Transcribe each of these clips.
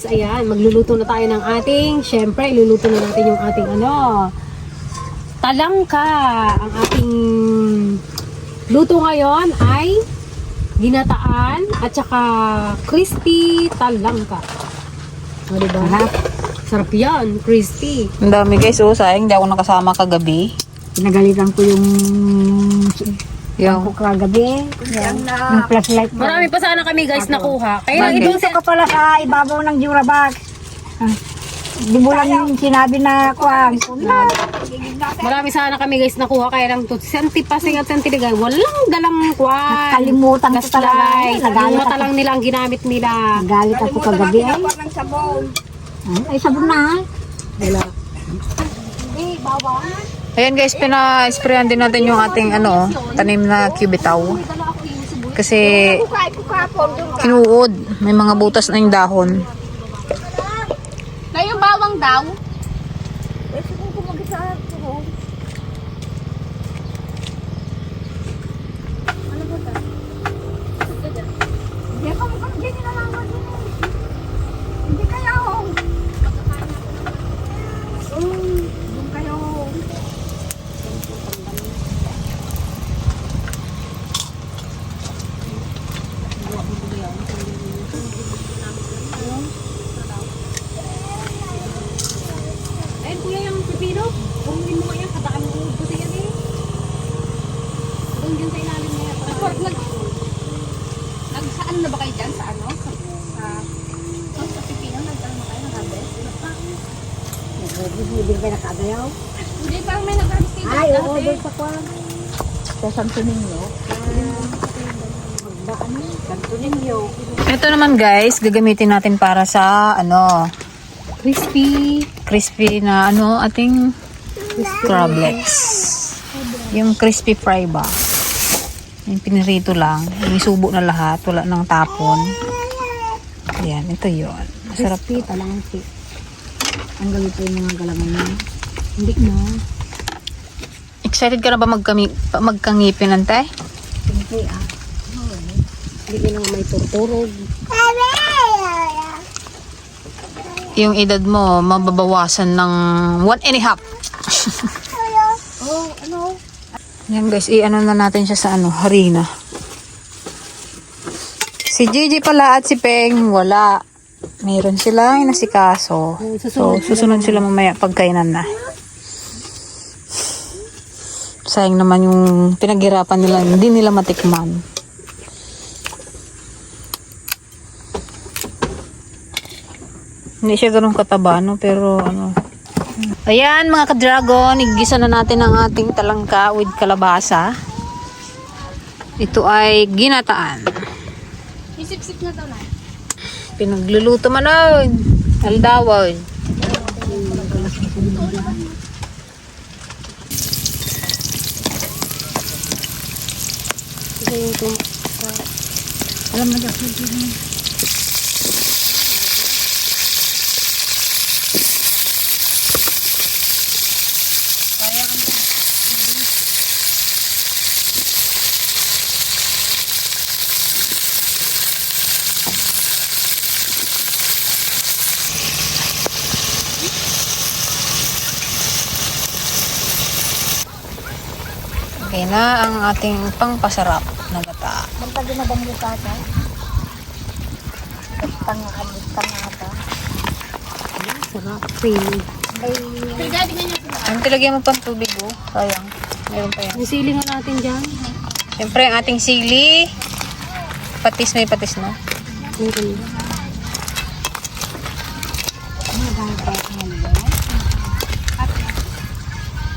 ayan, magluluto na tayo ng ating, syempre, iluluto na natin yung ating talangka. Ang ating luto ngayon ay ginataan at saka crispy talangka. O, diba? Sarap yan, crispy. Ang dami guys, sayang hindi ako nakasama kagabi. Pinagalitan ko yung kagabi. Yung flashlight mo. Marami pa sana kami guys nakuha. Kaya Dito ka pala sa ibabaw ng Jurabag. Di mo lang yung sinabi na kuwang. marami sana kami guys nakuha. Kaya lang to, senti pasing at senti ligay. Walang dalang kwan. Kalimutan ko talaga. Gaslight. Nagalit Mata ako. lang nila ang ginamit nila. Nagalit ako kagabi ay. Ay, sabon na. Wala. Ayan guys, pina-sprayan din natin yung ating tanim na cubitaw. Kasi kinuod, may mga butas na yung dahon. Na yung bawang daw. Ayun kuya yung pipino. Bumili mo yan. Kataan mo buti yan eh. Doon yun sa ilalim niya. Nagsaan na ba kayo dyan sa ano? Sa pipino, nagdaan na kayo ng harvest? Hindi ka nakagayaw. Hindi, parang may nag-harvest kayo Ay, dyan oo, dati. doon sa kuwang. Sa Santo Niño. Santo Niño. Ito naman guys, gagamitin natin para sa crispy na ating crablets. Yung crispy fry ba? Yung pinirito lang. Isubo na lahat. Wala nang tapon. Ayan, ito yun. Masarap Crispy talangki. Ang galit po yung mga galamay niya. Hindi na. Excited ka na ba magkangipin ante? Siyempre Hindi na nga may turturog. Yung edad mo, mababawasan ng 1.5. Yan guys, i-ano na natin siya sa harina. Si Gigi pala at si Peng, wala. Meron silang inasikaso. So, susunod sila mamaya pagkainan na. Sayang naman yung pinaghirapan nila, hindi nila matikman. Hindi siya ganun kataba, no? Pero Ayan mga ka-dragon, igisa na natin ang ating talangka with kalabasa. Ito ay ginataan. Isip-sip na to na. Pinagluluto man aldawan. alam mo na kasi Okay na ang ating pangpasarap na gata. Basta ginabang lupa ka. Tanga-ata. Sarap. Creamy. Ay, Ang talagyan mo pang tubig sayang. Meron pa yan. Yung sili nga natin dyan. Siyempre ang ating sili. Patis, may patis na. Meron.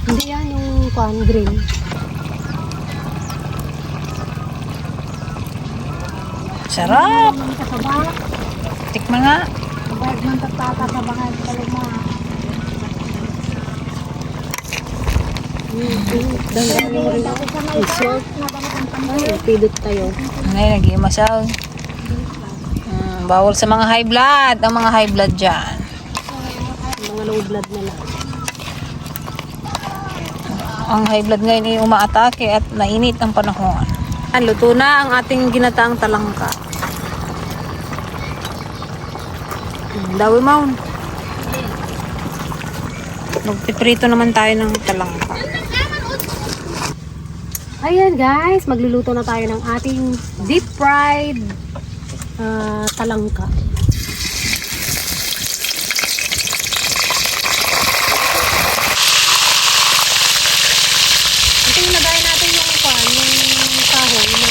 Hindi yan yung green. Sarap! Tikman nga. Huwag man tatatabangan sa luma. Dandanin mo rin ako. Resort. Ay, pidot tayo. Ngayon, nag-iimasaw. Bawal sa mga high blood. Ang mga high blood dyan. Mga low blood na lang. Ang high blood ngayon ay umaatake at nainit ang panahon. Luto na ang ating ginataang talangka. Dawi mo. Magpiprito naman tayo ng talangka. Ayan guys, magluluto na tayo ng ating deep fried talangka. Ito yung lagay natin yung kahoy na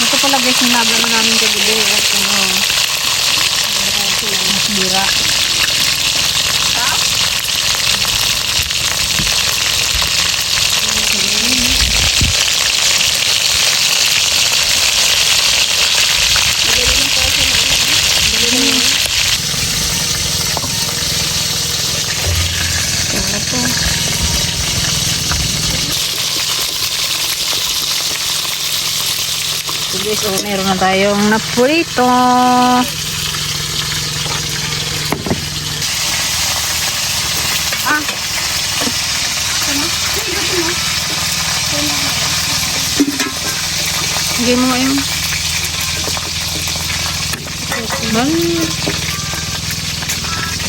Ito pala guys, yung nagano namin kagabi. Masira. So guys, meron na tayong naprito. Sige mo ngayon.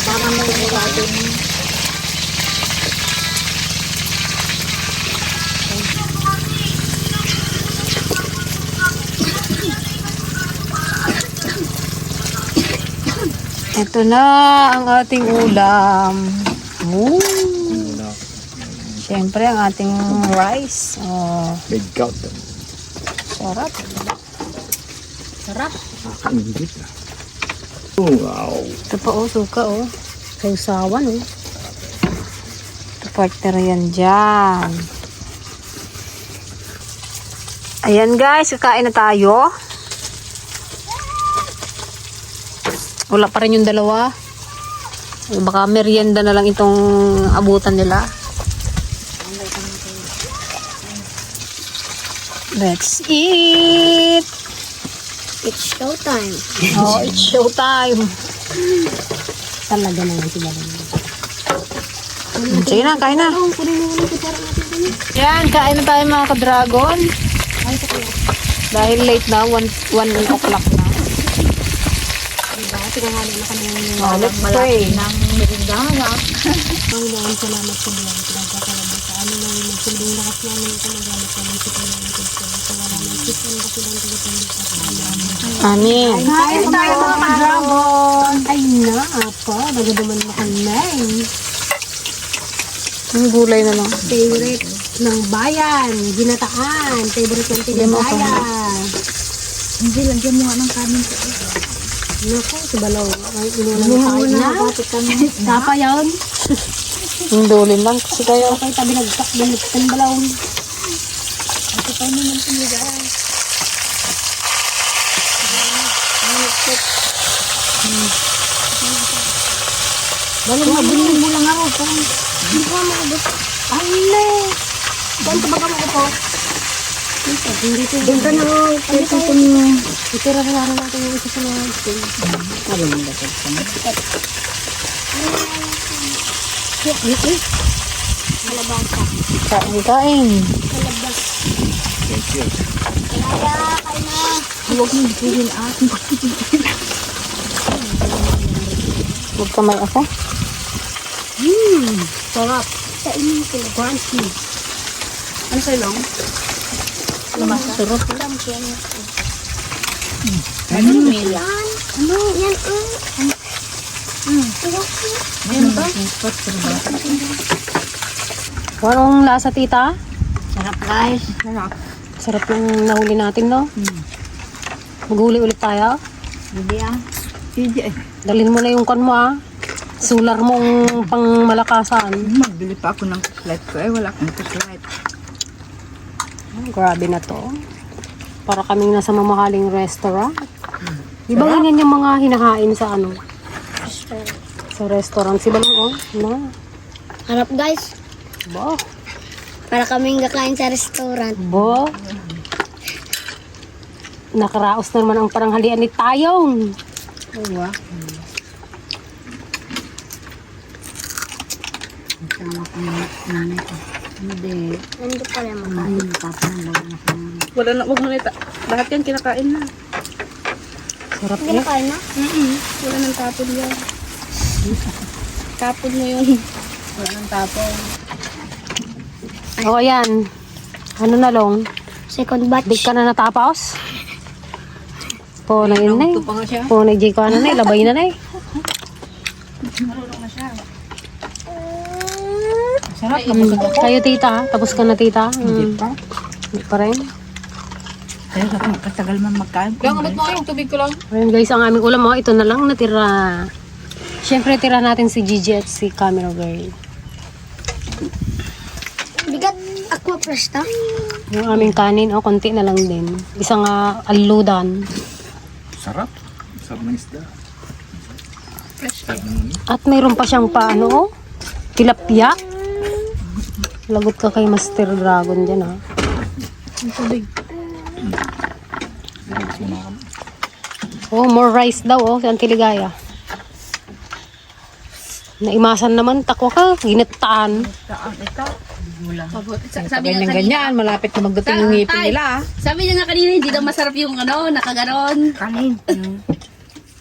Baka may natin. Ito na ang ating ulam. Ooh. Siyempre ang ating rice. Oh, Big gout. sarap. sarap. Wow. Ito pa oh, suka oh. Kausawan oh. Ito partner yan dyan. Ayan guys, kakain na tayo. Wala pa rin yung dalawa. Baka merienda na lang itong abutan nila. Let's eat! It's showtime. Oh, it's showtime. Talaga naman sila. Sige na, kain na. Yan, kain na tayo mga ka-dragon. Dahil late na, 1 o'clock na. Diba? Tinanghali na kami yung Oh, let's pray. Nang merindahan. Panginoon, salamat sa mga pinagkakalaban sa ano na yung magsilbing lakas namin ito nagamit namin sa Panginoon Kristo. Sa wala ng Kristo na silang tagapaglit sa amin. Amen. Kain tayo mga ka-dragon. Ay na, apa. Nagadaman na kanay. Yung gulay na lang. Favorite ng bayan. Ginataan. Favorite ng tinabaya. Hindi, lagyan mo nga ng kanin ko. Naku, si Balaw. Ay, inulan na tayo na. Kapa yun. Yung dulin lang kasi kayo. Okay, tabi nagsak. Binagtan Balaw. Ito pa naman siniga. Balaw, mabulin mo lang ako. Hindi ko makabot. Ay, ne. Saan ka baga mo po? Doon ka na ako. Pwede ko mo. Itira na lang natin yung isa sa mga gusto. Sabi mo dapat ka na. Kain, kain. Huwag mo bigyan akin. Huwag kamay ako. Sarap. Sa inyo ko. Crunchy. Ano sa'yo lang? Sarap. Ano meal? Ano? Yan. Anong lasa, tita? Sarap guys. Sarap. Sarap yung nahuli natin, no? Maghuli ulit tayo. Hindi ah. Hindi eh. Dalhin mo na yung kan mo, ah. Sular mong pang malakasan. Magbili pa ako ng kuslet ko. Eh, wala akong kuslet. Grabe na to. Para kaming nasa mamahaling restaurant. Di ba ganyan yung mga hinahain sa ano? Sa restaurant. Si Balong, oh. Na. Harap guys. Ba? Para kaming kakain sa restaurant. Ba? Nakaraos na naman ang paranghalian ni Tayong. Oo ah. Hindi. Hindi pa rin makain. Hindi tapos ng bago na kinain. Wala na, wag mo na lahat yan kinakain na. Sarap Hindi eh. na kain na? Wala nang tapon yan. Tapon mo yung... Wala ng tapon. O ayan. Ano na long? Second batch. Di ka na natapos? Po na yun na eh. Ito pa nga siya. Po na ko ano na eh. Labay na na eh. Sarap, nabusog ako. Kayo tita, tapos ka na tita? Hindi pa. Hindi pa rin. Kaya sa katagal man magkain. Kaya nga, ba't mo yung tubig ko lang? Ayun guys, ang aming ulam ito na lang natira. Siyempre tira natin si Gigi at si Camera Girl. Bigat. Aqua fresh ta? Yung aming kanin, konti na lang din. Isang aludan. Sarap. Sarap ng isda. At mayroon pa siyang paano, tilapia. Lagot ka kay Master Dragon dyan ha. Oh, more rice daw oh, sa Antiligaya. Naimasan naman, takwa ka, ginataan. Sabi niya ganyan, malapit na magdating yung ngipin nila. Sabi niya nga kanina, hindi daw masarap yung ano, nakaganon. Kanin.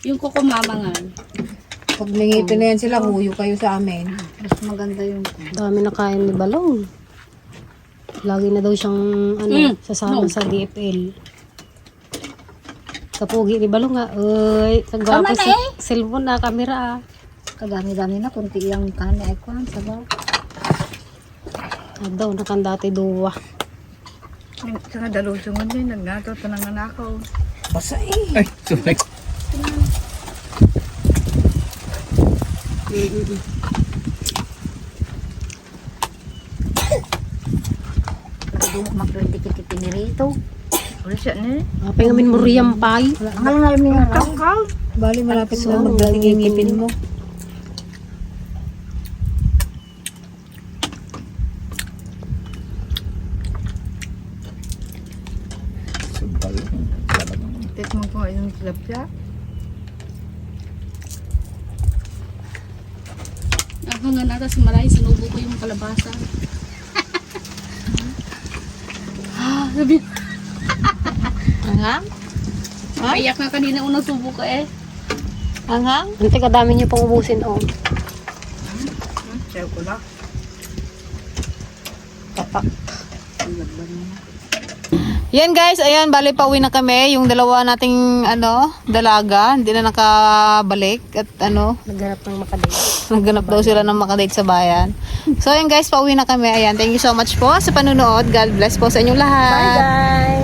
Yung kukumamangan. Pag nangipin na yan sila, huyo kayo sa amin. Mas maganda yung Dami na kain ni Balong. Lagi na daw siyang sasama sa DFL. Kapugi ni Balong nga. Uy, kagwapo si cellphone na, camera ah. kadami-dami na. Kunti yung kanin ay kuhan. Sabaw. Daw, nakandati duwa. Sa nga dalusungan din. Nagnato. Tanangan ako. Basa eh. Ay, sorry. Magdikit pinirito. Wala siya ni. Apay ngamin mo riyang pay. Ang alam mo nga tangkal. Bali, malapit na magdating yung ngipin mo. Sumpal. Tek mo po yung tilapia. Ako nga nata si Maray, sinubo ko yung kalabasa. Sabi, Anghang? payak nga kanina unang subo ko eh. Anghang? Ante, kadami niyo pang ubusin oh. Sayo ko lang. Tapak. Yan guys, ayan, bali pauwi na kami. Yung dalawa nating dalaga, hindi na nakabalik at Naghanap ng makadate. nagganap daw sila ng makadate sa bayan. So ayan guys, pauwi na kami. Ayan, thank you so much po sa panunood. God bless po sa inyong lahat. Bye guys!